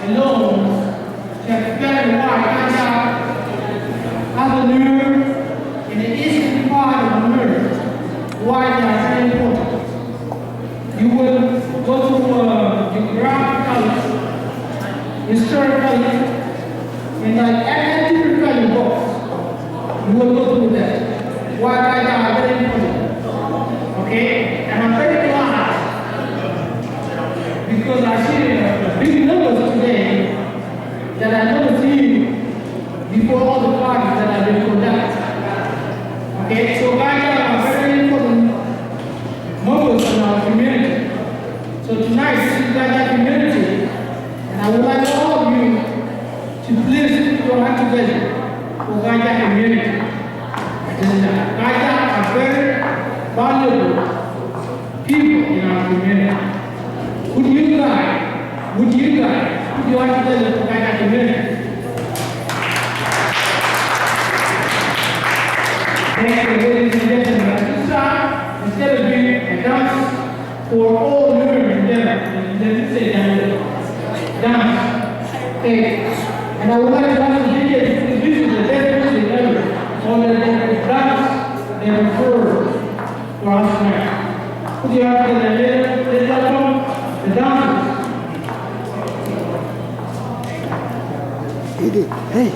alone that very wide avenue in the eastern part of the earth. Why they are very important. You will go to the ground college, historic college, and like any different kind of books, you will go through that. Why they are very important. Okay? And I'm very glad because I see big numbers today that I never seen before all the parties that have been conducted. Okay, so guys are very important members in our community. So tonight, this is Gaga community, and I would like all of you to please put your hand together for Gaga community. And Gaga are very valuable people in our community. Would you guys put your hand together for Gaga community? Thank you, ladies and gentlemen. At this time, instead of being a dance for all women together, let's say dance. Okay. And I would like to ask the DJ to visit the dead music ever, so that they can dance they refer for us tonight. Put your hands together, let's welcome the dancers. Hey.